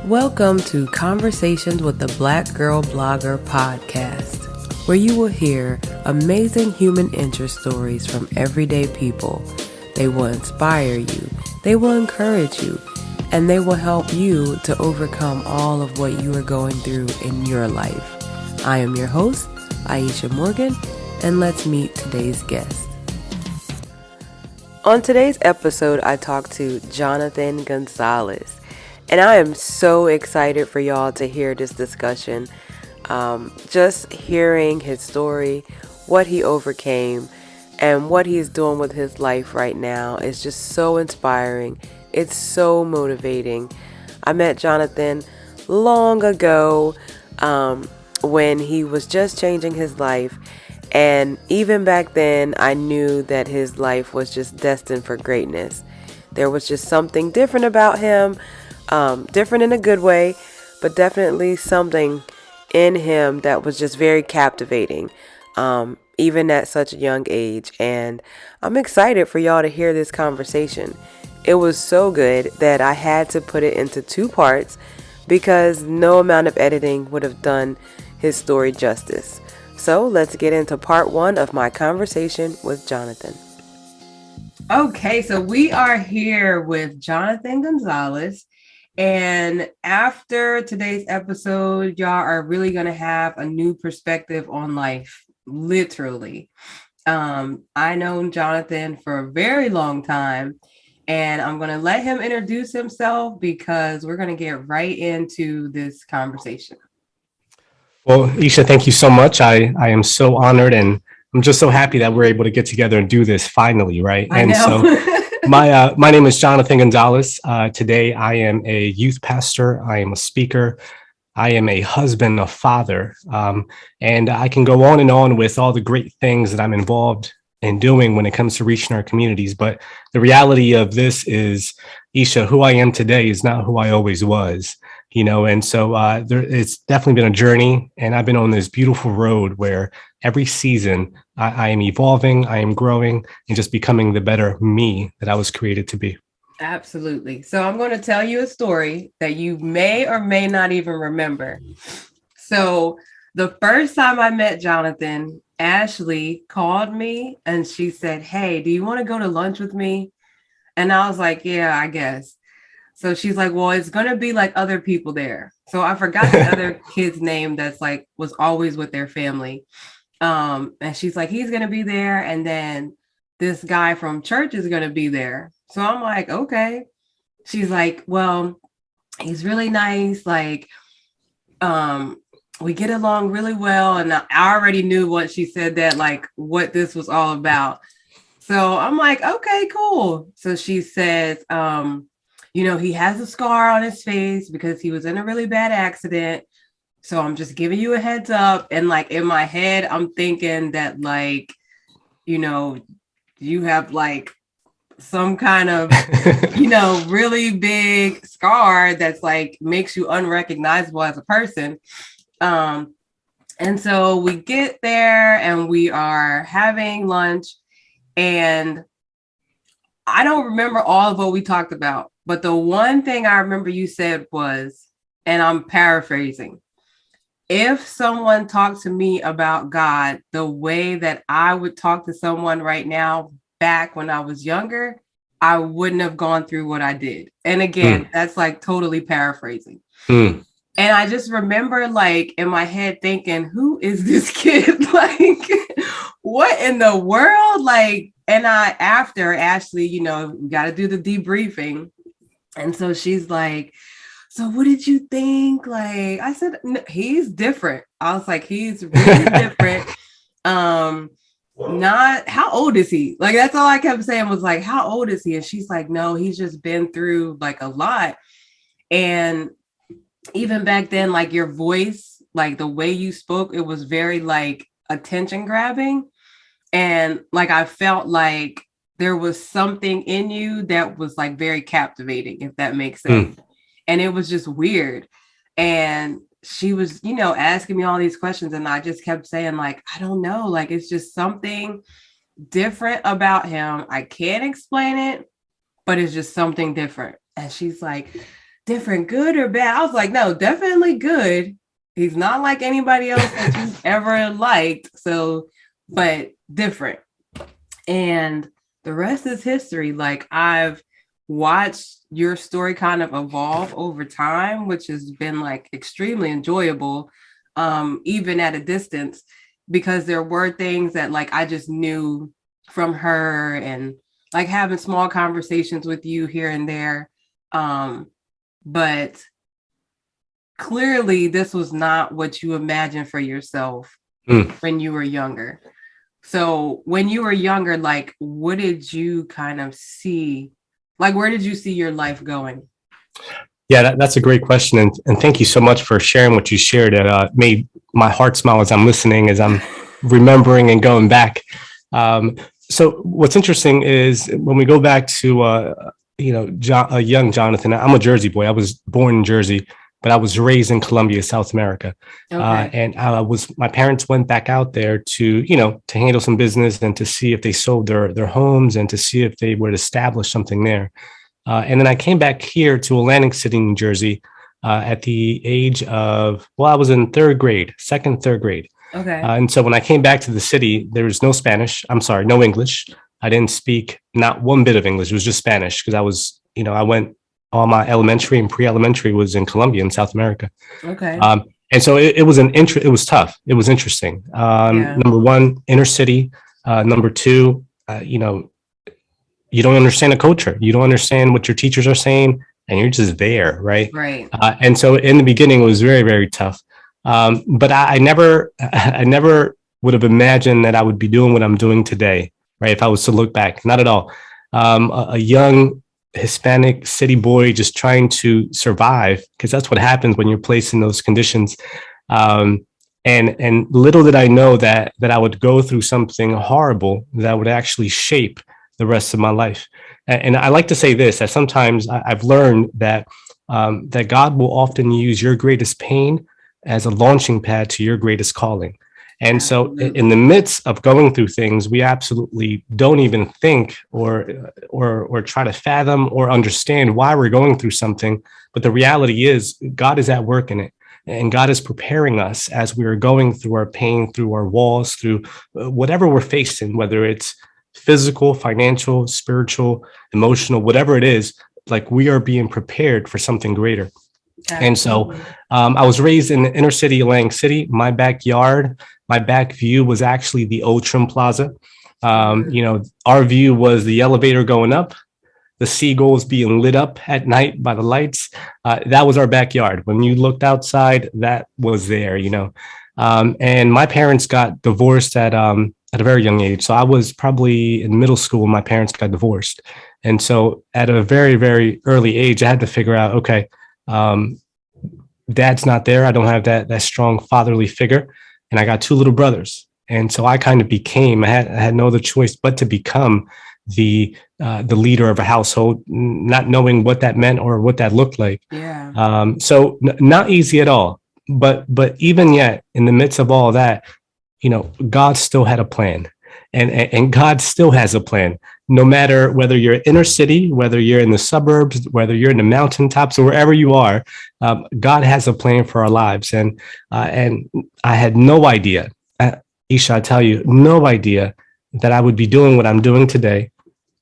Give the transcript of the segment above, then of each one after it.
Welcome to Conversations with the Black Girl Blogger podcast, where you will hear amazing human interest stories from everyday people. They will inspire you, they will encourage you, and they will help you to overcome all of what you are going through in your life. I am your host, Aisha Morgan, and let's meet today's guest. On today's episode, I talked to Jonathan Gonzalez. And I am so excited for y'all to hear this discussion. Just hearing his story, what he overcame, and what he's doing with his life right now is just so inspiring. It's so motivating. I met Jonathan long ago when he was just changing his life. And even back then, I knew that his life was just destined for greatness. There was just something different about him. Different in a good way, but definitely something in him that was just very captivating, even at such a young age. And I'm excited for y'all to hear this conversation. It was so good that I had to put it into two parts because no amount of editing would have done his story justice. So let's get into part one of my conversation with Jonathan. Okay, so we are here with Jonathan Gonzalez. And after today's episode, y'all are really going to have a new perspective on life, literally. I known Jonathan for a very long time, and I'm going to let him introduce himself because we're going to get right into this conversation. Well, Isha, thank you so much. I am so honored, and I'm just so happy that we're able to get together and do this finally, right? I know. My name is Jonathan Gonzalez. Today, I am a youth pastor. I am a speaker. I am a husband, a father, and I can go on and on with all the great things that I'm involved in doing when it comes to reaching our communities. But the reality of this is, Isha, who I am today is not who I always was, and so it's definitely been a journey, and I've been on this beautiful road where every season I am evolving, I am growing, and just becoming the better me that I was created to be. Absolutely. So I'm going to tell you a story that you may or may not even remember. So the first time I met Jonathan, Ashley called me and she said, "Hey, do you want to go to lunch with me?" And I was like, "Yeah, I guess." So she's like, "Well, it's going to be like other people there." So I forgot the other kid's name that's like was always with their family. And she's like, "He's going to be there. And then this guy from church is going to be there." So I'm like, "Okay." She's like, "Well, he's really nice. Like, we get along really well." And I already knew what she said that, like, what this was all about. So I'm like, "Okay, cool." So she says, he has a scar on his face because he was in a really bad accident. So I'm just giving you a heads up. And like in my head, I'm thinking that like, you have like some kind of, really big scar that's like makes you unrecognizable as a person. And so we get there and we are having lunch, and I don't remember all of what we talked about, but the one thing I remember you said was, and I'm paraphrasing, if someone talked to me about God the way that I would talk to someone right now, back when I was younger, I wouldn't have gone through what I did. And again, that's like totally paraphrasing. And I just remember like in my head thinking, who is this kid? Like, what in the world? Like, and after Ashley, we got to do the debriefing. And so she's like, "So what did you think?" Like, I said, "He's different." I was like, "He's really different." Not how old is he? Like, that's all I kept saying was like, "How old is he?" And she's like, "No, he's just been through like a lot." And even back then, like your voice, like the way you spoke, it was very like attention grabbing. And like, I felt like there was something in you that was like very captivating, if that makes sense. And it was just weird. And she was, asking me all these questions. And I just kept saying like, I don't know, like, it's just something different about him. I can't explain it, but it's just something different. And she's like, different, good or bad? I was like, no, definitely good. He's not like anybody else that you've ever liked. So, but different. And the rest is history. Like, I've watched your story kind of evolve over time, which has been like extremely enjoyable, even at a distance, because there were things that like I just knew from her, and like having small conversations with you here and there. But clearly this was not what you imagined for yourself when you were younger. So when you were younger, like, what did you kind of see? Like, where did you see your life going? Yeah, that's a great question, and thank you so much for sharing what you shared. It made my heart smile as I'm listening, as I'm remembering and going back. So what's interesting is when we go back to a young Jonathan. I'm a Jersey boy. I was born in Jersey, but I was raised in Colombia, South America. Okay. And my parents went back out there to handle some business and to see if they sold their homes and to see if they would establish something there. And then I came back here to Atlantic City, New Jersey, at the age of, well, I was in third grade. Okay. And so when I came back to the city, there was no Spanish. I'm sorry, no English. I didn't speak not one bit of English. It was just Spanish because I went, all my elementary and pre-elementary was in Colombia in South America. Okay. And so it was it was tough. It was interesting. Yeah. Number one, inner city. Number two, you don't understand the culture. You don't understand what your teachers are saying, and you're just there, right? Right. And so in the beginning, it was very, very tough. But I never, I never would have imagined that I would be doing what I'm doing today, right? If I was to look back, not at all. A young Hispanic city boy just trying to survive, because that's what happens when you're placed in those conditions. And little did I know that I would go through something horrible that would actually shape the rest of my life. And I like to say this, that sometimes I've learned that that God will often use your greatest pain as a launching pad to your greatest calling. And so in the midst of going through things, we absolutely don't even think or try to fathom or understand why we're going through something. But the reality is God is at work in it. And God is preparing us as we are going through our pain, through our walls, through whatever we're facing, whether it's physical, financial, spiritual, emotional, whatever it is, like we are being prepared for something greater. Absolutely. And so I was raised in the inner city, Atlantic City. My backyard, my back view was actually the old Trim Plaza. Our view was the elevator going up, the seagulls being lit up at night by the lights. That was our backyard. When you looked outside, that was there, and my parents got divorced at a very young age. So I was probably in middle school when my parents got divorced. And so at a very, very early age, I had to figure out, okay, dad's not there. I don't have that strong fatherly figure. And I got two little brothers. And so I kind of I had no other choice but to become the leader of a household, not knowing what that meant or what that looked like. Yeah. Not easy at all. But even yet, in the midst of all that, God still had a plan, and God still has a plan. No matter whether you're inner city, whether you're in the suburbs, whether you're in the mountaintops, or wherever you are, God has a plan for our lives. And I had no idea, Isha, I tell you, no idea that I would be doing what I'm doing today,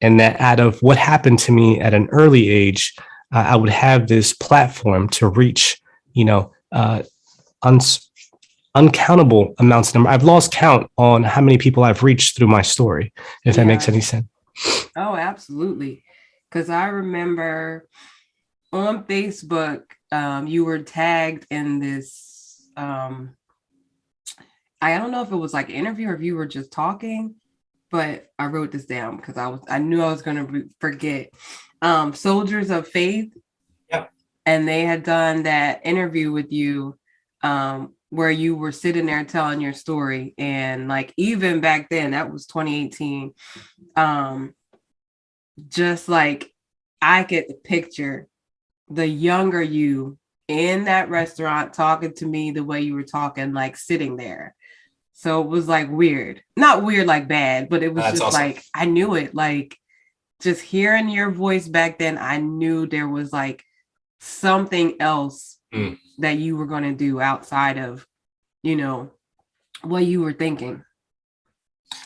and that out of what happened to me at an early age, I would have this platform to reach, uncountable amounts of number. I've lost count on how many people I've reached through my story, if that makes any sense. Oh, absolutely. Because I remember on Facebook, you were tagged in this, I don't know if it was like an interview or if you were just talking, but I wrote this down because I knew I was going to forget. Soldiers of Faith. Yep. And they had done that interview with you, where you were sitting there telling your story. And like, even back then, that was 2018. Just like I get the picture, the younger you in that restaurant talking to me the way you were talking, like sitting there. So it was like weird, not weird, like bad, but it was just awesome. Like, I knew it, like just hearing your voice back then, I knew there was like something else Mm. that you were going to do outside of, what you were thinking.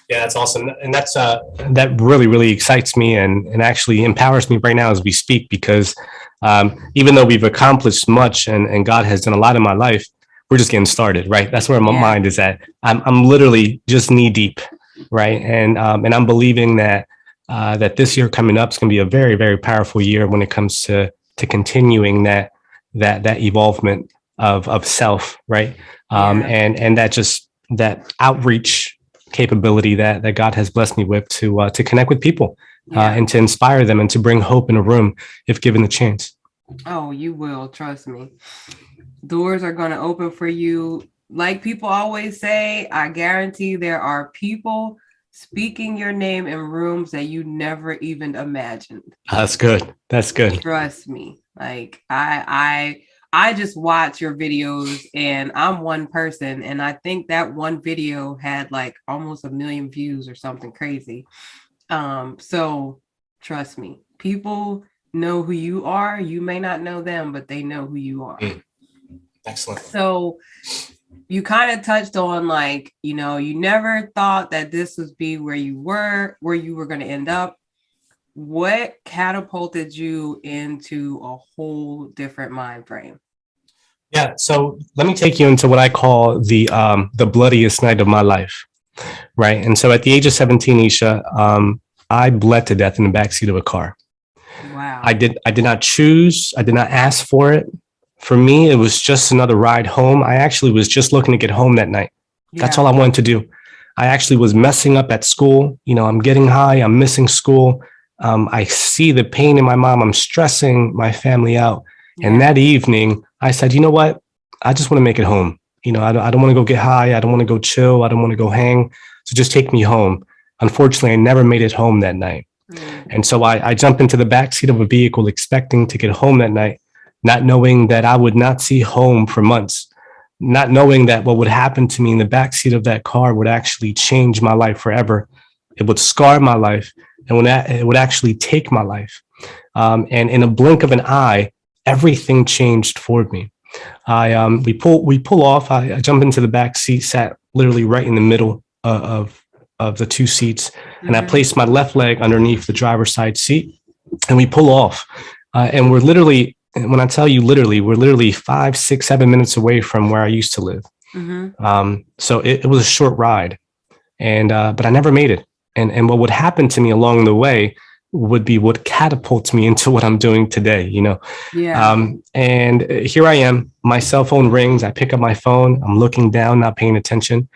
Yeah, that's awesome. And that really, really excites me and actually empowers me right now as we speak, because even though we've accomplished much and God has done a lot in my life, we're just getting started, right? That's where my mind is at. I'm literally just knee deep, right? And I'm believing that this year coming up is going to be a very, very powerful year when it comes to continuing that evolvement of self, right? And that outreach capability that God has blessed me with to connect with people and to inspire them and to bring hope in a room if given the chance. Oh, you will, trust me. Doors are going to open for you. Like people always say, I guarantee there are people speaking your name in rooms that you never even imagined. That's good. That's good. Trust me. Like I just watch your videos, and I'm one person, and I think that one video had like almost 1 million views or something crazy. So trust me, people know who you are. You may not know them, but they know who you are. Excellent. So you kind of touched on, like, you never thought that this would be where you were going to end up. What catapulted you into a whole different mind frame? Yeah, so let me take you into what I call the bloodiest night of my life, right? And so at the age of 17, Isha, I bled to death in the backseat of a car. Wow. I did not choose. I did not ask for it. For me, it was just another ride home. I actually was just looking to get home that night. That's all I wanted to do. I actually was messing up at school. I'm getting high. I'm missing school. I see the pain in my mom. I'm stressing my family out. And that evening, I said, you know what? I just want to make it home. I don't want to go get high. I don't want to go chill. I don't want to go hang. So just take me home. Unfortunately, I never made it home that night. And so I jumped into the backseat of a vehicle expecting to get home that night, not knowing that I would not see home for months, not knowing that what would happen to me in the backseat of that car would actually change my life forever. It would scar my life, and it would actually take my life. And in a blink of an eye, everything changed for me. We pull off. I jump into the back seat, sat literally right in the middle of the two seats, and I placed my left leg underneath the driver's side seat, and we pull off. And we're literally, when I tell you literally, we're literally 5, 6, 7 minutes away from where I used to live. So it was a short ride, but I never made it. And what would happen to me along the way would be what catapults me into what I'm doing today, and here I am, my cell phone rings. I pick up my phone. I'm looking down, not paying attention.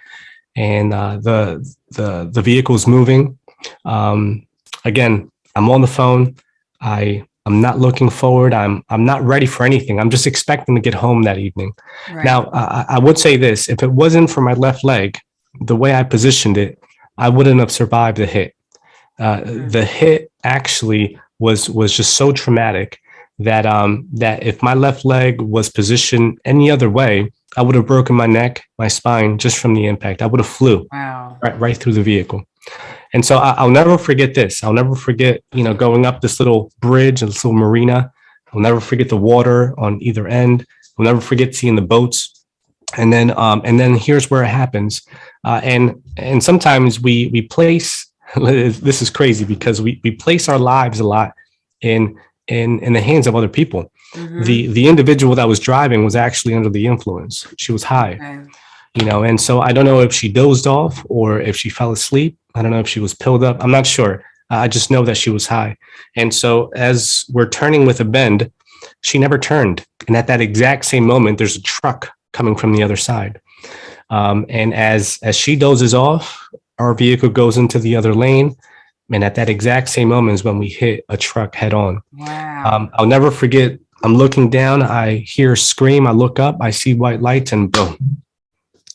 And the vehicle's moving. Again, I'm on the phone. I'm not looking forward. I'm not ready for anything. I'm just expecting to get home that evening. Right. Now, I would say this: if it wasn't for my left leg, the way I positioned it, I wouldn't have survived the hit. The hit actually was just so traumatic that if my left leg was positioned any other way, I would have broken my neck, my spine just from the impact. I would have flew right through the vehicle. And so I'll never forget this. I'll never forget, going up this little bridge, this little marina. I'll never forget the water on either end. I'll never forget seeing the boats. And then here's where it happens. And sometimes we place, this is crazy because we place our lives a lot in the hands of other people. The individual that was driving was actually under the influence. She was high, and so I don't know if she dozed off or if she fell asleep. I don't know if she was pilled up. I'm not sure. I just know that she was high. And so as we're turning with a bend, she never turned. And at that exact same moment, there's a truck coming from the other side. And as she dozes off, our vehicle goes into the other lane. And at that exact same moment is when we hit a truck head on. Wow. I'll never forget. I'm looking down. I hear a scream. I look up. I see white lights and boom.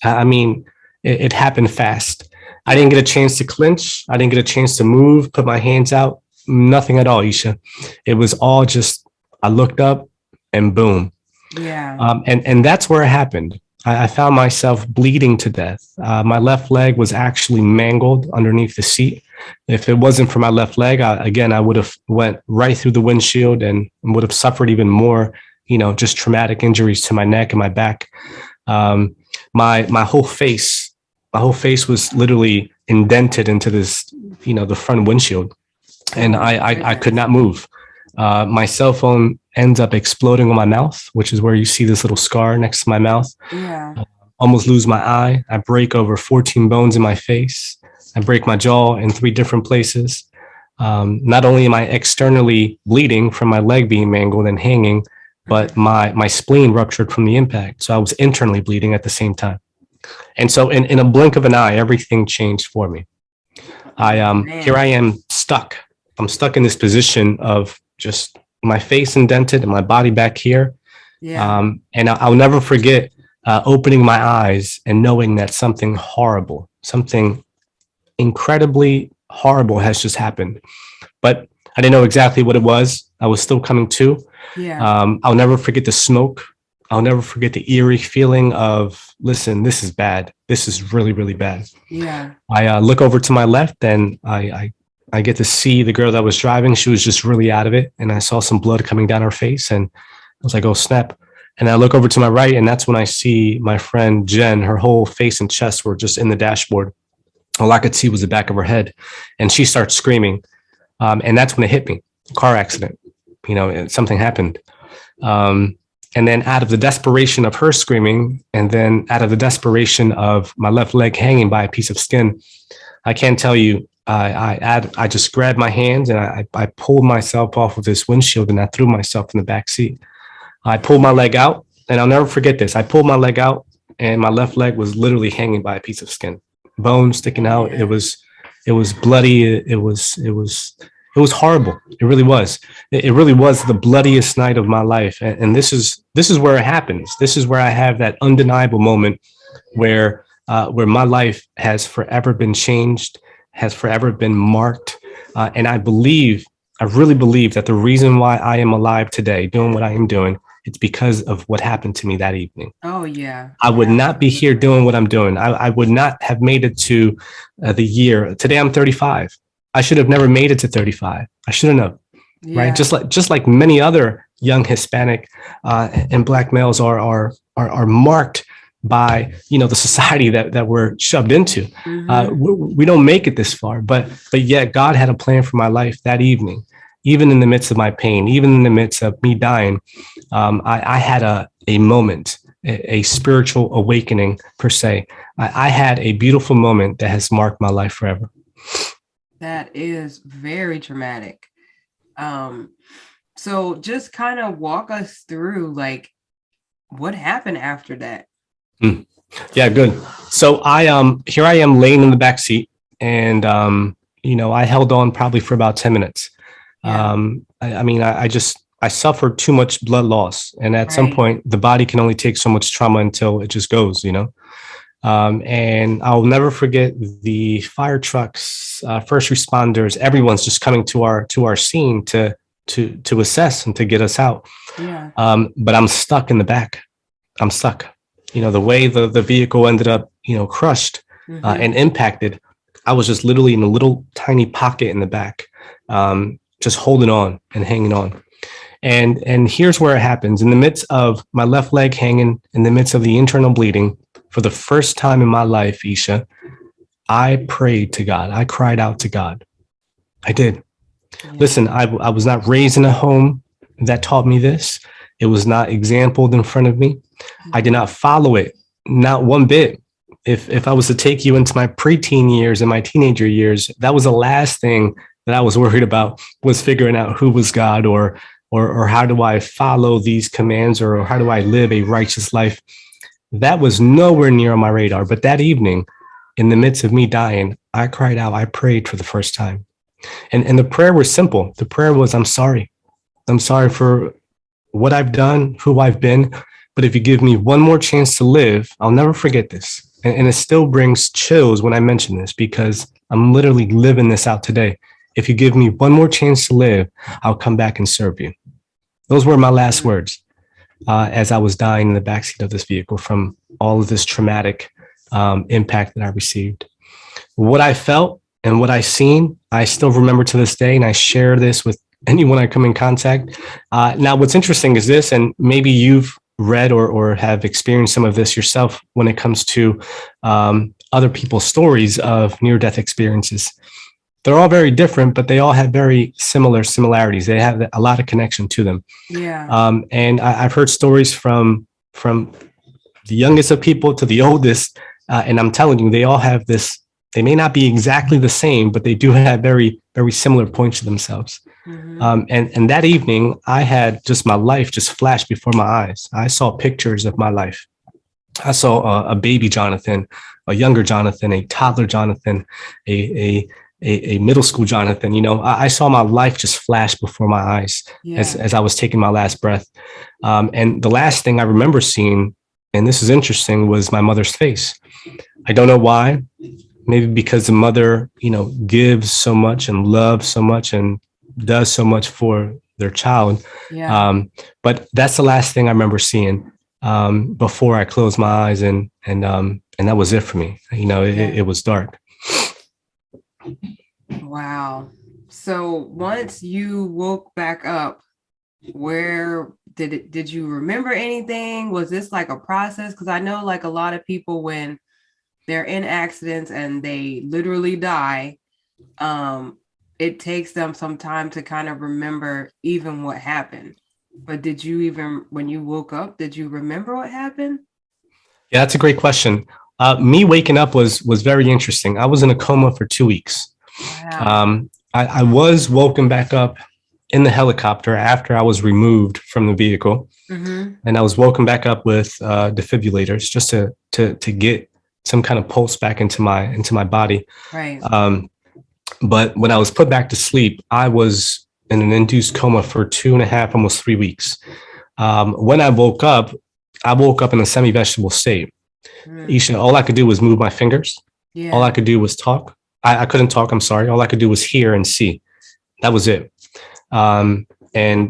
I mean, it happened fast. I didn't get a chance to clinch. I didn't get a chance to move, put my hands out. Nothing at all, Isha. It was all just, I looked up and boom. Yeah. And that's where it happened. I found myself bleeding to death. My left leg was actually mangled underneath the seat. If it wasn't for my left leg, I would have went right through the windshield and would have suffered even more just traumatic injuries to my neck and my back. Um, my whole face, was literally indented into this, the front windshield, and Oh my I could goodness. not move. My cell phone ends up exploding on my mouth, which is where you see this little scar next to my mouth. Yeah. Almost lose my eye. I break over 14 bones in my face. I break my jaw in 3 different places. Not only am I externally bleeding from my leg being mangled and hanging, but my spleen ruptured from the impact. So I was internally bleeding at the same time. And so in a blink of an eye, everything changed for me. Here I Man. am stuck. I'm stuck in this position of just my face indented and my body back here. Yeah. And I'll never forget opening my eyes and knowing that something horrible, something incredibly horrible has just happened. But I didn't know exactly what it was. I was still coming to. Yeah. I'll never forget the smoke. I'll never forget the eerie feeling of, listen, this is bad. This is really, really bad. Yeah. I look over to my left and I get to see the girl that was driving. She was just really out of it. And I saw some blood coming down her face. And I was like, oh, snap. And I look over to my right. And that's when I see my friend Jen. Her whole face and chest were just in the dashboard. All I could see was the back of her head. And she starts screaming. And that's when it hit me. Car accident. Something happened. And then out of the desperation of her screaming, and then out of the desperation of my left leg hanging by a piece of skin, I can't tell you, I just grabbed my hands and I pulled myself off of this windshield and I threw myself in the back seat. I pulled my leg out, and I'll never forget this. I pulled my leg out and my left leg was literally hanging by a piece of skin, bone sticking out. Yeah. It was bloody. It was horrible. It really was. It really was the bloodiest night of my life. And this is where it happens. This is where I have that undeniable moment where my life has forever been changed, has forever been marked. And I really believe that the reason why I am alive today, doing what I am doing, it's because of what happened to me that evening. Oh yeah. I would not be here Absolutely. doing what I'm doing. I would not have made it to the year. Today I'm 35. I should have never made it to 35. I shouldn't have, right? Yeah. Just like many other young Hispanic and Black males are marked by the society that we're shoved into. We don't make it this far, but yet God had a plan for my life that evening. Even in the midst of my pain, even in the midst of me dying, I had a moment, a spiritual awakening per se. I had a beautiful moment that has marked my life forever. That is very traumatic. So just kind of walk us through like what happened after that. Yeah, good. So here I am laying in the back seat, and I held on probably for about 10 minutes. Yeah. I suffered too much blood loss, and at some Right. point the body can only take so much trauma until it just goes. And I'll never forget the fire trucks, first responders, everyone's just coming to our scene to assess and to get us out. Yeah. But I'm stuck in the back. I'm stuck. The way the vehicle ended up, crushed and impacted, I was just literally in a little tiny pocket in the back, just holding on and hanging on. And here's where it happens. In the midst of my left leg hanging, in the midst of the internal bleeding, for the first time in my life, Isha, I prayed to God. I cried out to God. I did. Yeah. Listen, I was not raised in a home that taught me this. It was not exampled in front of me. I did not follow it, not one bit. If I was to take you into my preteen years and my teenager years, that was the last thing that I was worried about, was figuring out who was God or how do I follow these commands, or how do I live a righteous life. That was nowhere near on my radar. But that evening, in the midst of me dying, I cried out. I prayed for the first time. And the prayer was simple. The prayer was, I'm sorry. I'm sorry for what I've done, who I've been. But if you give me one more chance to live, I'll never forget this. And it still brings chills when I mention this, because I'm literally living this out today. If you give me one more chance to live, I'll come back and serve you. Those were my last words as I was dying in the backseat of this vehicle from all of this traumatic impact that I received. What I felt and what I seen, I still remember to this day, and I share this with anyone I come in contact. Now, what's interesting is this, and maybe you've read or have experienced some of this yourself when it comes to other people's stories of near-death experiences. They're all very different, but they all have very similar similarities. They have a lot of connection to them. Yeah. And I've heard stories from the youngest of people to the oldest, and I'm telling you, they all have this. They may not be exactly the same, but they do have very, very similar points to themselves. And that evening, I had just my life just flashed before my eyes. I saw pictures of my life. I saw a baby Jonathan, a younger Jonathan, a toddler Jonathan, a middle school Jonathan. I saw my life just flash before my eyes as I was taking my last breath. And the last thing I remember seeing, and this is interesting, was my mother's face. I don't know why. Maybe because the mother, gives so much and loves so much and does so much for their child. But that's the last thing I remember seeing before I closed my eyes, and that was it for me. It was dark. Wow. So once you woke back up, where did you remember anything? Was this like a process? Because I know like a lot of people, when they're in accidents and they literally die, it takes them some time to kind of remember even what happened. But did you even, when you woke up, did you remember what happened? Yeah, that's a great question. Me waking up was very interesting. I was in a coma for 2 weeks. Wow. I was woken back up in the helicopter after I was removed from the vehicle, and I was woken back up with defibrillators just to get some kind of pulse back into my body. Right. But when I was put back to sleep, I was in an induced coma for 2.5, almost 3 weeks. When I woke up in a semi-vegetable state. Isha, all I could do was move my fingers. Yeah. All I could do was talk. I couldn't talk. I'm sorry. All I could do was hear and see. That was it. And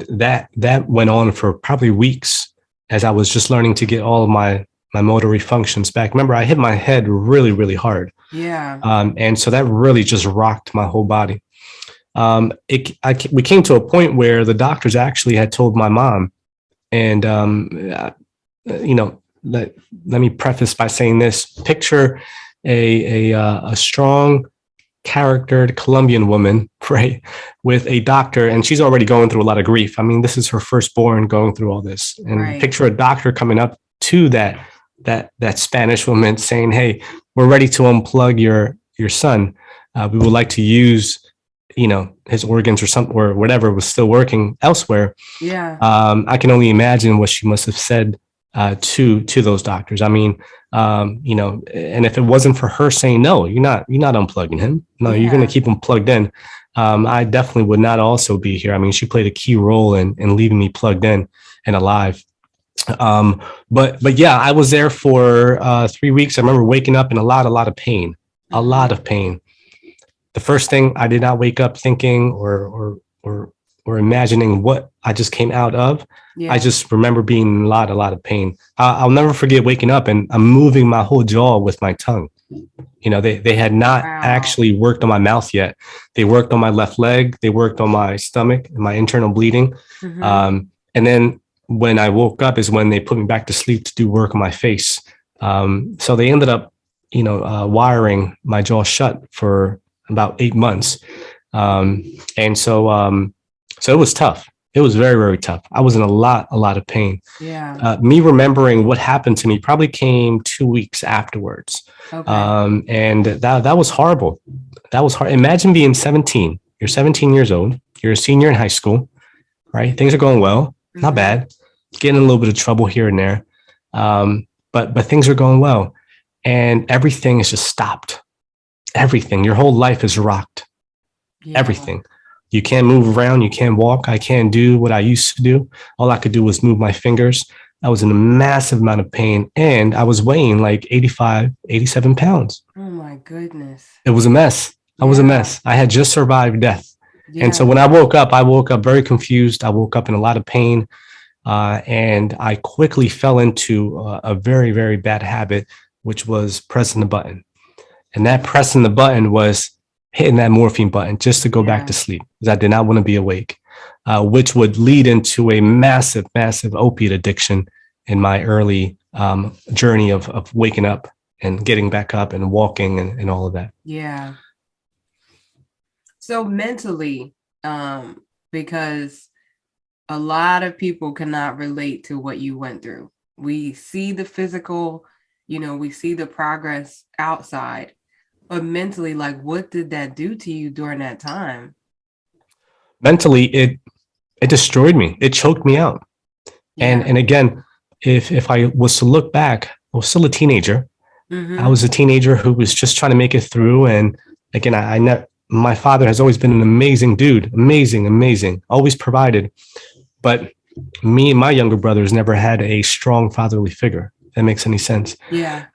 that went on for probably weeks as I was just learning to get all of my motory functions back. Remember, I hit my head really, really hard. Yeah. And so that really just rocked my whole body. We came to a point where the doctors actually had told my mom, and let me preface by saying this: picture a strong, charactered Colombian woman, right, with a doctor, and she's already going through a lot of grief. I mean, this is her firstborn going through all this, and picture a doctor coming up to that Spanish woman saying, "Hey, we're ready to unplug your son. We would like to use, his organs or something or whatever was still working elsewhere." Yeah. I can only imagine what she must have said to those doctors. I mean, and if it wasn't for her saying, "No, you're not unplugging him. No, you're going to keep him plugged in," I definitely would not also be here. I mean, she played a key role in leaving me plugged in and alive. But yeah, I was there for 3 weeks. I remember waking up in a lot of pain, a lot of pain. The first thing, I did not wake up thinking or imagining what I just came out of. I just remember being in a lot of pain. I'll never forget waking up and I'm moving my whole jaw with my tongue. They had not actually worked on my mouth yet. They worked on my left leg. They worked on my stomach and my internal bleeding. And then when I woke up is when they put me back to sleep to do work on my face. So they ended up, wiring my jaw shut for about 8 months. And so it was tough. It was very, very tough. I was in a lot of pain. Yeah. Me remembering what happened to me probably came 2 weeks afterwards. Okay. And that was horrible. That was hard. Imagine being 17. You're 17 years old. You're a senior in high school, right? Things are going well. Not bad. Getting in a little bit of trouble here and there. But things are going well. And everything is just stopped. Everything. Your whole life is rocked. Everything. You can't move around. You can't walk. I can't do what I used to do. All I could do was move my fingers. I was in a massive amount of pain, and I was weighing like 85, 87 pounds. Oh my goodness. It was a mess. I was a mess. I had just survived death. And so when I woke up very confused. I woke up in a lot of pain. And I quickly fell into a very, very bad habit, which was pressing the button. And that pressing the button was hitting that morphine button just to go back to sleep, because I did not want to be awake. which would lead into a massive, massive opiate addiction in my early journey of waking up and getting back up and walking and all of that. Yeah. So mentally, because a lot of people cannot relate to what you went through. We see the physical, we see the progress outside, but mentally, like, what did that do to you during that time? Mentally, it destroyed me. It choked me out. Yeah. And again, if I was to look back, I was still a teenager. Mm-hmm. I was a teenager who was just trying to make it through. And again, my father has always been an amazing dude, amazing, always provided. But me and my younger brothers never had a strong fatherly figure. If that makes any sense. Yeah.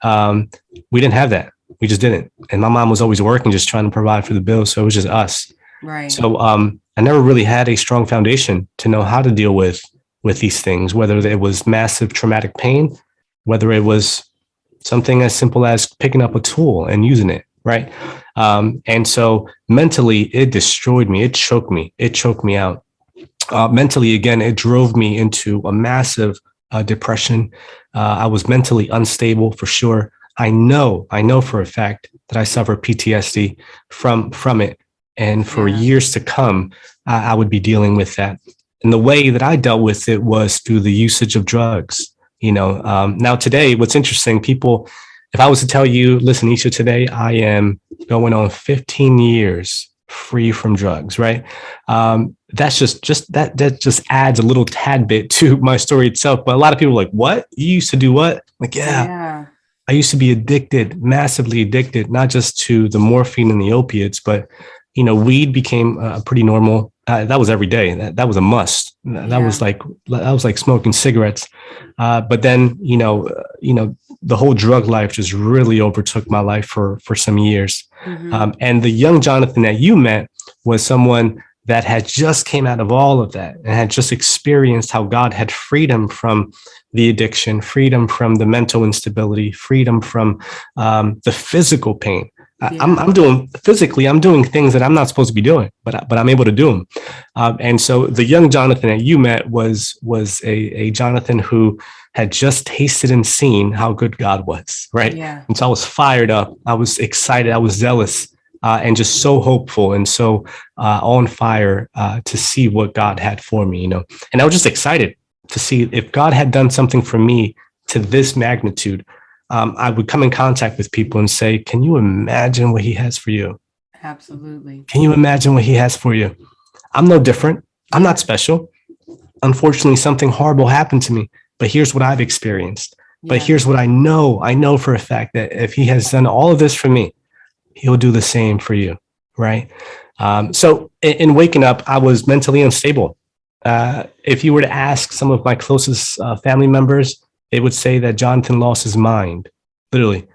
We didn't have that. We just didn't. And my mom was always working, just trying to provide for the bills. So it was just us. Right. So I never really had a strong foundation to know how to deal with these things, whether it was massive traumatic pain, whether it was something as simple as picking up a tool and using it. Right. And so mentally, it destroyed me. It choked me out. Mentally, again, it drove me into a massive depression. I was mentally unstable for sure. I know for a fact that I suffer PTSD from it. And for years to come, I would be dealing with that. And the way that I dealt with it was through the usage of drugs. Now today, what's interesting, people, if I was to tell you, listen, Isha, today I am going on 15 years free from drugs, right? That's that just adds a little tad bit to my story itself. But a lot of people are like, what? You used to do what? Like, yeah. I used to be addicted, massively addicted, not just to the morphine and the opiates, but weed became pretty normal. That was every day. That was a must. That was like smoking cigarettes. But then, the whole drug life just really overtook my life for some years. Mm-hmm. And the young Jonathan that you met was someone that had just came out of all of that and had just experienced how God had freed him from the addiction, freedom from the mental instability, freedom from the physical pain. I'm doing things that I'm not supposed to be doing, but I'm able to do them. And so the young Jonathan that you met was a Jonathan who had just tasted and seen how good God was, right? Yeah. And so I was fired up. I was excited. I was zealous and just so hopeful and so on fire to see what God had for me, And I was just excited to see if God had done something for me to this magnitude. I would come in contact with people and say, can you imagine what he has for you? Absolutely. Can you imagine what he has for you? I'm no different. I'm not special. Unfortunately, something horrible happened to me, but here's what I've experienced. But here's what I know. I know for a fact that if he has done all of this for me, he'll do the same for you. Right. So in waking up, I was mentally unstable. If you were to ask some of my closest family members, they would say that Jonathan lost his mind. Literally,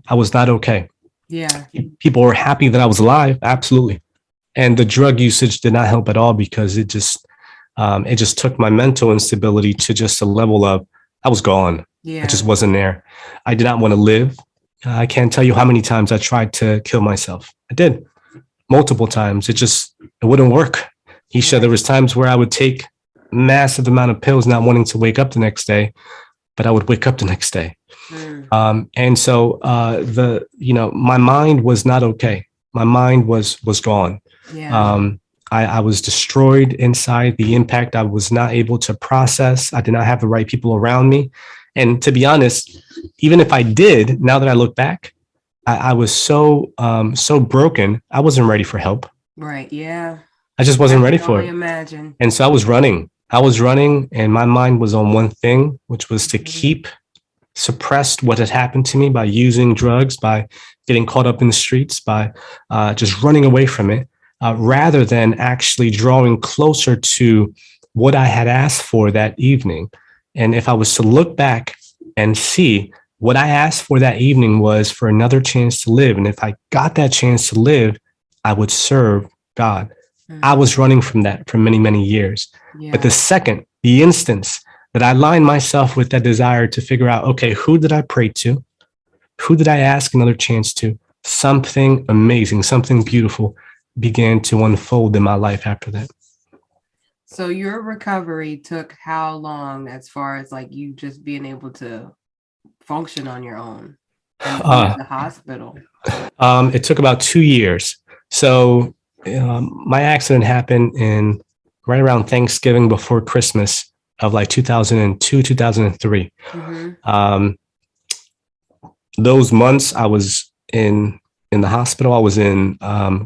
I was not okay. Yeah. People were happy that I was alive. Absolutely. And the drug usage did not help at all because it just took my mental instability to just a level of I was gone. Yeah. I just wasn't there. I did not want to live. I can't tell you how many times I tried to kill myself. I did multiple times. It wouldn't work. Isha, there was times where I would take massive amount of pills, not wanting to wake up the next day. But I would wake up the next day. And so my mind was not okay. My mind was gone. Yeah. I was destroyed inside. The impact I was not able to process. I did not have the right people around me. And to be honest, even if I did, now that I look back, I was so broken. I wasn't ready for help. Right. Yeah. I just wasn't ready for it. Imagine. And so I was running and my mind was on one thing, which was to keep suppressed what had happened to me by using drugs, by getting caught up in the streets, by just running away from it, rather than actually drawing closer to what I had asked for that evening. And if I was to look back and see what I asked for that evening was for another chance to live. And if I got that chance to live, I would serve God. I was running from that for many, many years. Yeah. But the instance that I aligned myself with that desire to figure out, okay, who did I pray to? Who did I ask another chance to? Something amazing, something beautiful began to unfold in my life after that. So your recovery took how long as far as like you just being able to function on your own and leave Uh, the hospital? it took about 2 years. So my accident happened in right around Thanksgiving before Christmas of like 2002, 2003. Mm-hmm. Um, those months I was in the hospital. I was in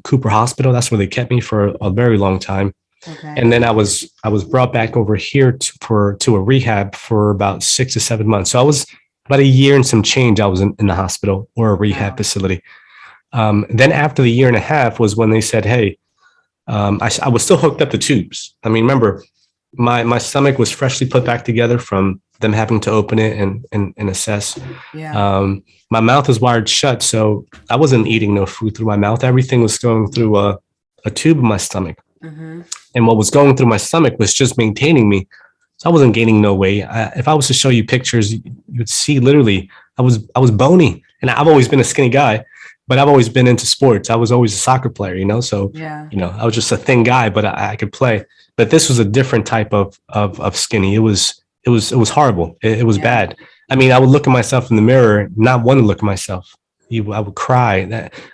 Cooper Hospital. That's where they kept me for a very long time. Okay. And then I was brought back over here to a rehab for about 6 to 7 months. So I was about a year and some change. I was in the hospital or a rehab Wow. facility. Then after the year and a half was when they said, "Hey, I was still hooked up to tubes." I mean, remember, my stomach was freshly put back together from them having to open it and assess. Yeah. My mouth was wired shut, so I wasn't eating no food through my mouth. Everything was going through a tube in my stomach, Mm-hmm. and what was going through my stomach was just maintaining me. So I wasn't gaining no weight. If I was to show you pictures, you would see literally I was bony, and I've always been a skinny guy, but I've always been into sports. I was always a soccer player, So Yeah. I was just a thin guy, but I could play. But this was a different type of skinny. It was horrible. It was Yeah. bad. I mean, I would look at myself in the mirror, not want to look at myself. I would cry.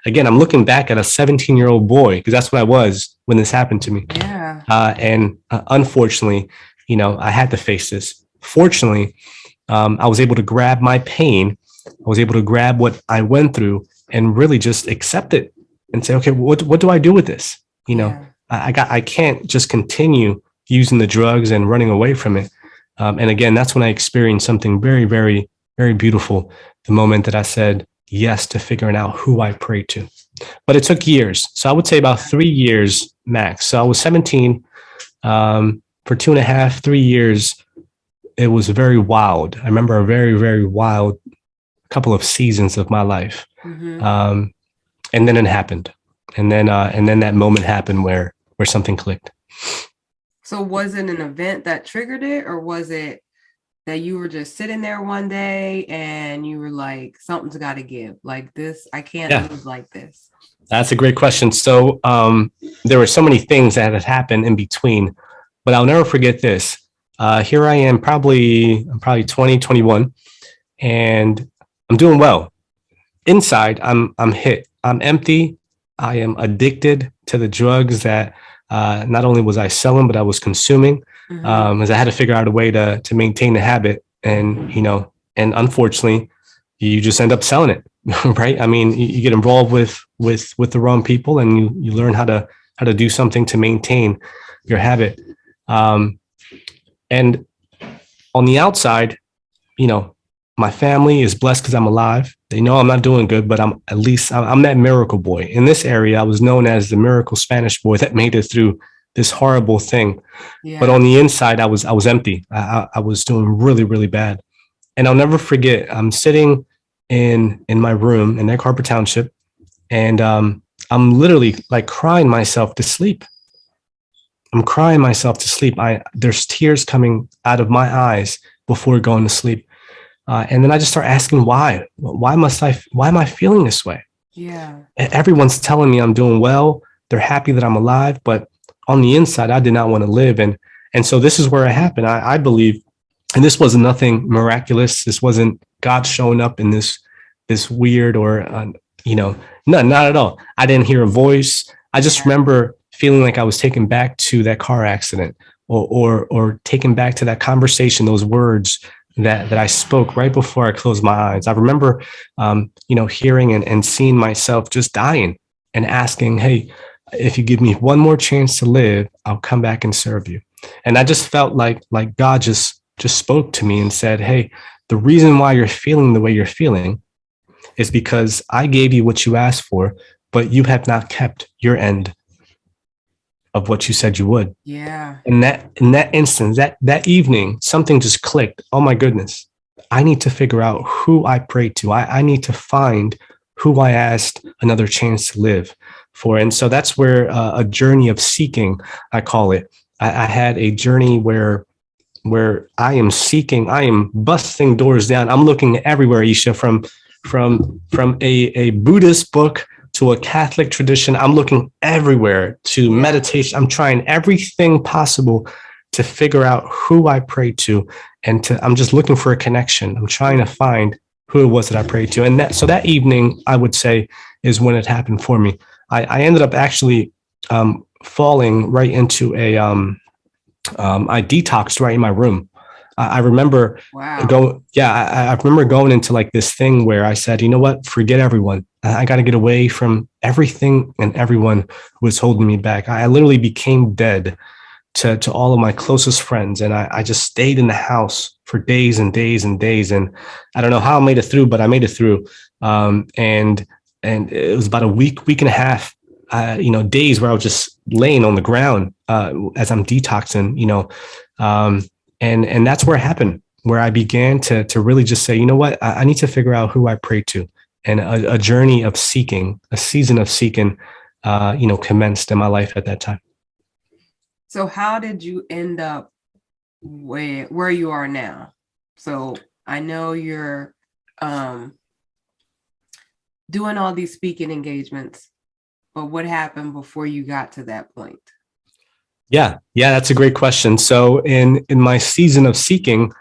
Again, I'm looking back at a 17-year-old boy because that's what I was when this happened to me. Yeah. And unfortunately, I had to face this. Fortunately, I was able to grab my pain. I was able to grab what I went through and really just accept it and say, okay, what do I do with this? Yeah. I can't just continue using the drugs and running away from it. And again, that's when I experienced something very, very, very beautiful. The moment that I said yes to figuring out who I prayed to. But it took years. So I would say about 3 years max. So I was 17 for 2.5, 3 years. It was very wild. I remember a very, very wild couple of seasons of my life. Mm-hmm. And then it happened. And then that moment happened where something clicked. So was it an event that triggered it, or was it that you were just sitting there one day and you were like, something's got to give? Like this, I can't Yeah. live like this. That's a great question. So there were so many things that had happened in between, but I'll never forget this. Here I am, I'm probably 20, 21, and I'm doing well. Inside, I'm hit. I'm empty. I am addicted to the drugs that not only was I selling, but I was consuming. Mm-hmm. As I had to figure out a way to maintain the habit, and and unfortunately, you just end up selling it, right? I mean, you get involved with the wrong people, and you learn how to do something to maintain your habit. And on the outside, my family is blessed because I'm alive. They know I'm not doing good, but I'm that miracle boy. In this area, I was known as the miracle Spanish boy that made it through this horrible thing. Yeah. But on the inside, I was empty. I was doing really, really bad. And I'll never forget, I'm sitting in my room in Egg Harbor Township, and I'm literally like crying myself to sleep. I'm crying myself to sleep. There's tears coming out of my eyes before going to sleep. And then I just start asking why. Why am I feeling this way? Yeah. Everyone's telling me I'm doing well. They're happy that I'm alive, but on the inside, I did not want to live. And so this is where it happened. I believe, and this wasn't nothing miraculous. This wasn't God showing up in this weird or no, not at all. I didn't hear a voice. I just remember feeling like I was taken back to that car accident, or taken back to that conversation, those words that I spoke right before I closed my eyes. I remember, hearing and seeing myself just dying and asking, "Hey, if you give me one more chance to live, I'll come back and serve you." And I just felt like God just spoke to me and said, "Hey, the reason why you're feeling the way you're feeling is because I gave you what you asked for, but you have not kept your end of what you said you would." Yeah. In that instance, that evening, something just clicked. Oh my goodness. I need to figure out who I prayed to. I need to find who I asked another chance to live for. And so that's where a journey of seeking, I call it. I had a journey where I am seeking, I am busting doors down. I'm looking everywhere, Isha, from a Buddhist book to a Catholic tradition. I'm looking everywhere to meditation. I'm trying everything possible to figure out who I pray to, and I'm just looking for a connection. I'm trying to find who it was that I prayed to. And so that evening, I would say, is when it happened for me. I ended up actually falling right into I detoxed right in my room. I remember I remember going into like this thing where I said, you know what, forget everyone. I got to get away from everything and everyone who was holding me back. I literally became dead to all of my closest friends. And I just stayed in the house for days and days and days. And I don't know how I made it through, but I made it through. And it was about a week and a half, days where I was just laying on the ground as I'm detoxing, and that's where it happened, where I began to really just say, you know what, I need to figure out who I pray to. And a journey of seeking, a season of seeking, commenced in my life at that time. So how did you end up where you are now? So I know you're doing all these speaking engagements, but what happened before you got to that point? Yeah, that's a great question. So in my season of seeking,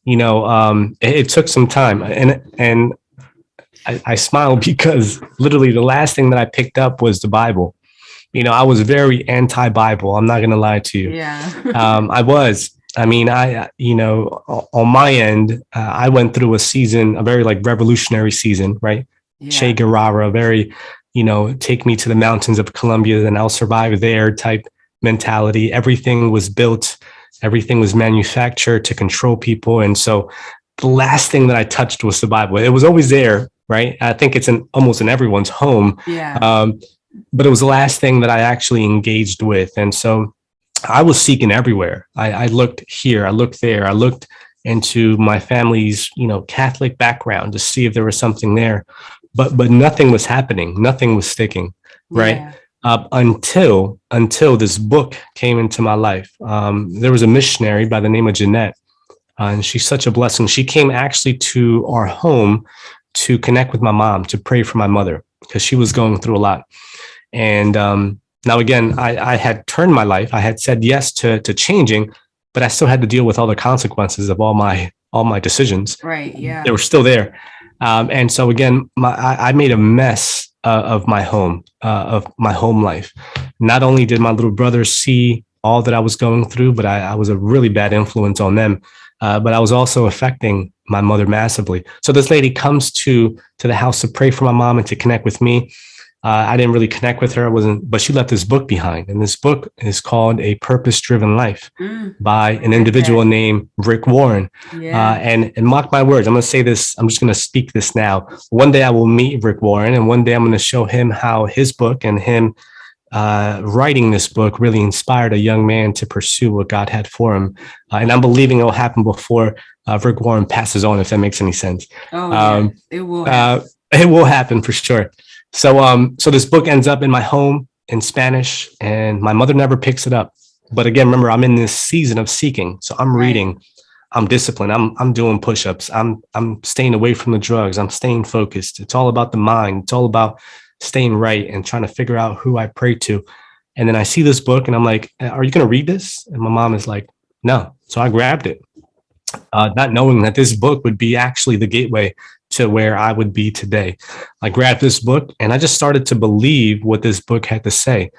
it took some time, and I smile because literally the last thing that I picked up was the Bible. I was very anti-Bible. I'm not going to lie to you. Yeah. I was. I mean, on my end, I went through a very like revolutionary season, right? Yeah. Che Guevara, very, take me to the mountains of Colombia and I'll survive there type mentality. Everything was built, everything was manufactured to control people. And so the last thing that I touched was the Bible. It was always there, right? I think it's almost in everyone's home. Yeah. But it was the last thing that I actually engaged with. And so I was seeking everywhere. I looked here, I looked there, I looked into my family's, Catholic background to see if there was something there, but nothing was happening. Nothing was sticking, right? Yeah. Until this book came into my life. There was a missionary by the name of Jeanette, and she's such a blessing. She came actually to our home to connect with my mom, to pray for my mother, because she was going through a lot. And now, again, I had turned my life. I had said yes to changing, but I still had to deal with all the consequences of all my decisions. Right. Yeah. They were still there. And so, again, I made a mess of my home life. Not only did my little brothers see all that I was going through, but I was a really bad influence on them. But I was also affecting my mother massively. So this lady comes to the house to pray for my mom and to connect with me. I didn't really connect with her, but she left this book behind. And this book is called A Purpose-Driven Life by an individual named Rick Warren. Yeah. And mark my words, I'm going to say this, I'm just going to speak this now. One day I will meet Rick Warren, and one day I'm going to show him how his book and him writing this book really inspired a young man to pursue what God had for him. And I'm believing it will happen before Rick Warren passes on, if that makes any sense. Oh, yeah. It will happen. It will happen for sure. So this book ends up in my home in Spanish, and my mother never picks it up. But again, remember, I'm in this season of seeking. So I'm reading, I'm disciplined, I'm doing push-ups, I'm staying away from the drugs, I'm staying focused. It's all about the mind. It's all about staying right and trying to figure out who I pray to. And then I see this book and I'm like, are you going to read this? And my mom is like, no. So I grabbed it, not knowing that this book would be actually the gateway to where I would be today. I grabbed this book and I just started to believe what this book had to say.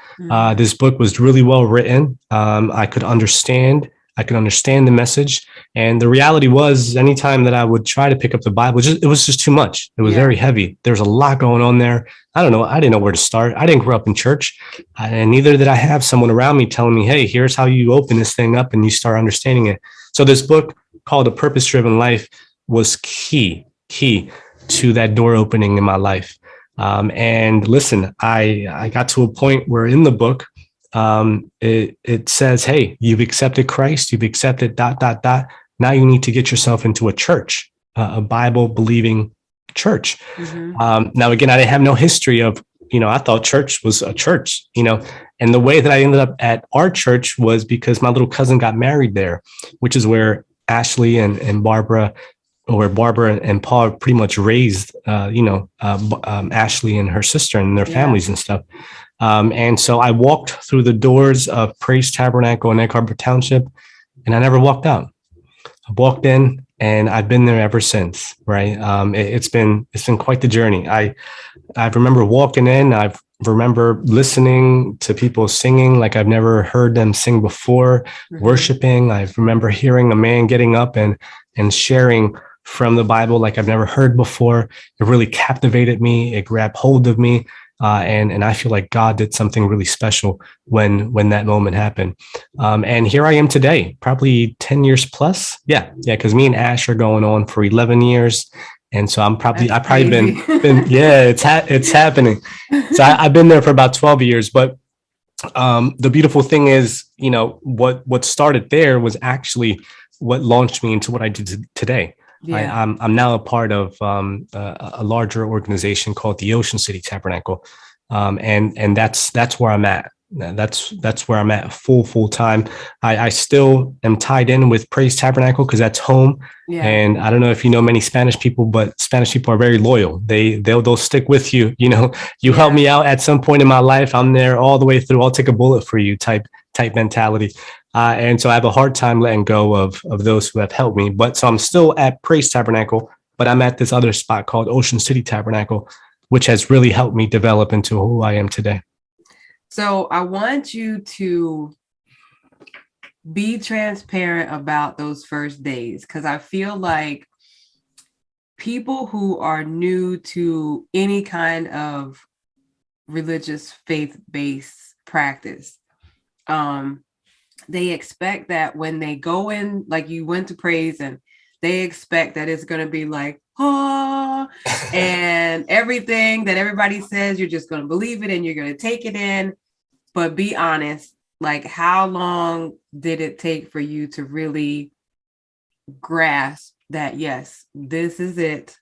This book was really well written. I could understand the message. And the reality was, anytime that I would try to pick up the Bible, it was just too much. It was very heavy. There's a lot going on there. I don't know. I didn't know where to start. I didn't grow up in church, and neither did I have someone around me telling me, hey, here's how you open this thing up and you start understanding it. So this book called A Purpose-Driven Life was key to that door opening in my life. And listen, I got to a point where in the book, it says, hey, you've accepted Christ, you've accepted ... Now you need to get yourself into a church, a Bible believing church. Now, again, I didn't have no history of, I thought church was a church, and the way that I ended up at our church was because my little cousin got married there, which is where Ashley and Barbara where Barbara and Paul pretty much raised, Ashley and her sister and their families and stuff. And so I walked through the doors of Praise Tabernacle in Egg Harbor Township, and I never walked out. I walked in, and I've been there ever since. Right? It's been quite the journey. I remember walking in. I remember listening to people singing like I've never heard them sing before, worshiping. I remember hearing a man getting up and sharing from the Bible like I've never heard before. It really captivated me. It grabbed hold of me. And I feel like God did something really special when that moment happened. And here I am today, probably 10 years plus. Yeah. Because me and Ash are going on for 11 years. And so I've probably been it's happening. So I've been there for about 12 years. But the beautiful thing is, what started there was actually what launched me into what I do today. Yeah. I'm now a part of a larger organization called the Ocean City Tabernacle, and that's where I'm at. That's where I'm at full time. I still am tied in with Praise Tabernacle because that's home. Yeah. And I don't know if you know many Spanish people, but Spanish people are very loyal. They'll stick with you. You help me out at some point in my life, I'm there all the way through. I'll take a bullet for you type mentality. And so I have a hard time letting go of those who have helped me. But so I'm still at Praise Tabernacle, but I'm at this other spot called Ocean City Tabernacle, which has really helped me develop into who I am today. So I want you to be transparent about those first days, because I feel like people who are new to any kind of religious faith-based practice, they expect that when they go in, like you went to praise, and they expect that it's going to be like, and everything that everybody says, you're just going to believe it and you're going to take it in. But be honest, like, how long did it take for you to really grasp that, yes, this is it.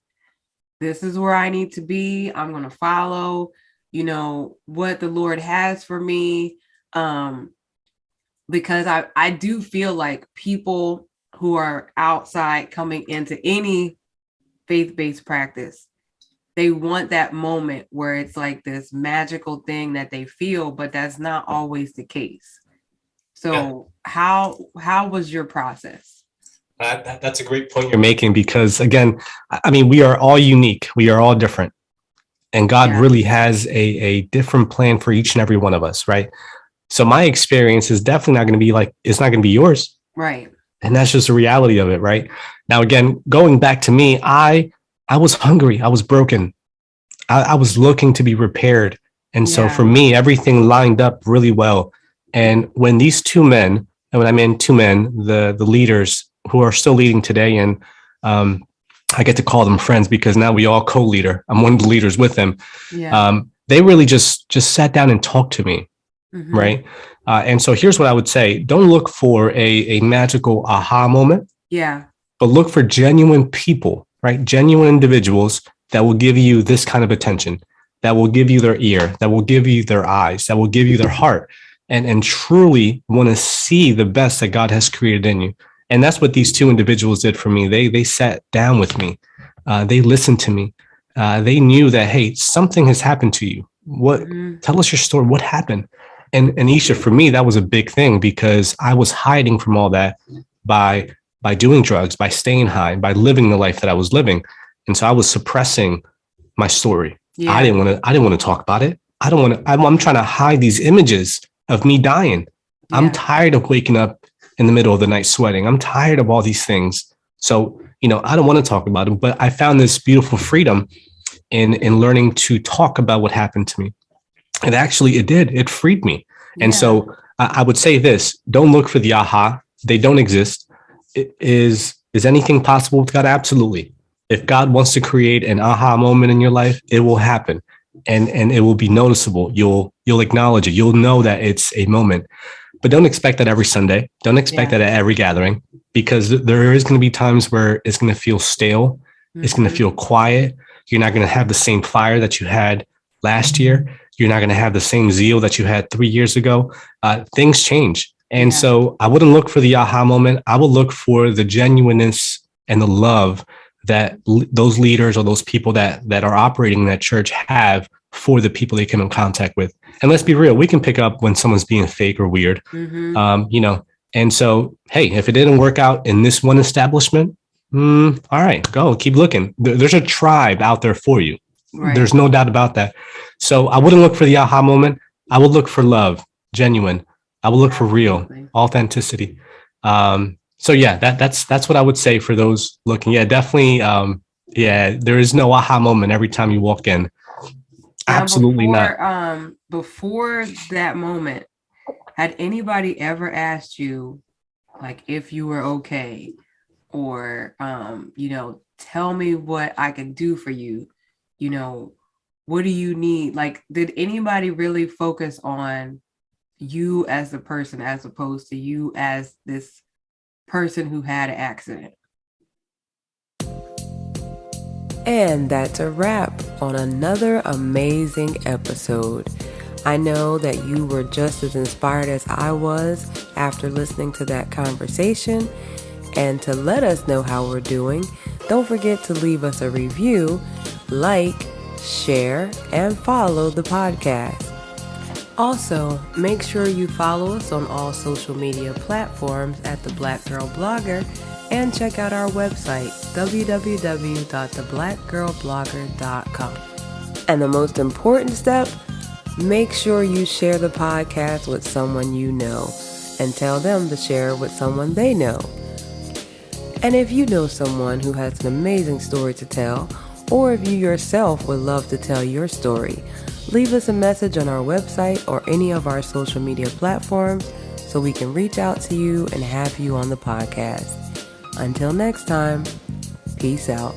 This is where I need to be. I'm going to follow, what the Lord has for me. Because I do feel like people who are outside coming into any faith-based practice, they want that moment where it's like this magical thing that they feel, but that's not always the case. So how was your process? That's a great point you're making, because again, I mean, we are all unique. We are all different. And God really has a different plan for each and every one of us, right? So my experience is definitely not going to be like, it's not going to be yours. Right. And that's just the reality of it, right? Now, again, going back to me, I was hungry. I was broken. I was looking to be repaired. And so for me, everything lined up really well. And when these two men, and when I mean two men, the leaders who are still leading today, and I get to call them friends because now we all co-leader. I'm one of the leaders with them. Yeah. They really just sat down and talked to me. Mm-hmm. Right. And so here's what I would say. Don't look for a magical aha moment. Yeah. But look for genuine people, right? Genuine individuals that will give you this kind of attention, that will give you their ear, that will give you their eyes, that will give you their heart, and truly want to see the best that God has created in you. And that's what these two individuals did for me. They sat down with me. They listened to me. They knew that, hey, something has happened to you. Tell us your story. What happened? And Isha, for me, that was a big thing, because I was hiding from all that by doing drugs, by staying high, by living the life that I was living. And so I was suppressing my story. Yeah. I didn't want to talk about it. I'm trying to hide these images of me dying. Yeah. I'm tired of waking up in the middle of the night sweating. I'm tired of all these things. So, I don't want to talk about it, but I found this beautiful freedom in learning to talk about what happened to me. And actually it freed me. Yeah. And so I would say this: don't look for the aha. They don't exist. Is anything possible with God? Absolutely. If God wants to create an aha moment in your life, it will happen, and it will be noticeable. You'll acknowledge it. You'll know that it's a moment, but don't expect that every Sunday. Don't expect that at every gathering, because there is going to be times where it's going to feel stale. Mm-hmm. It's going to feel quiet. You're not going to have the same fire that you had last year. You're not going to have the same zeal that you had 3 years ago. Things change. And so I wouldn't look for the aha moment. I would look for the genuineness and the love that those leaders or those people that are operating in that church have for the people they come in contact with. And let's be real, we can pick up when someone's being fake or weird. And so, hey, if it didn't work out in this one establishment, all right, go keep looking. There's a tribe out there for you. Right. There's no doubt about that. So I wouldn't look for the aha moment. I would look for love, genuine. I would look for real authenticity. So yeah, that's what I would say for those looking. Yeah, definitely. There is no aha moment every time you walk in. Absolutely not. Before that moment, had anybody ever asked you, like, if you were okay, or tell me what I can do for you? What do you need? Like, did anybody really focus on you as a person as opposed to you as this person who had an accident? And that's a wrap on another amazing episode. I know that you were just as inspired as I was after listening to that conversation. And to let us know how we're doing, don't forget to leave us a review, like, share, and follow the podcast. Also, make sure you follow us on all social media platforms at The Black Girl Blogger, and check out our website, www.theblackgirlblogger.com. And the most important step, make sure you share the podcast with someone you know and tell them to share it with someone they know. And if you know someone who has an amazing story to tell, or if you yourself would love to tell your story, leave us a message on our website or any of our social media platforms so we can reach out to you and have you on the podcast. Until next time, peace out.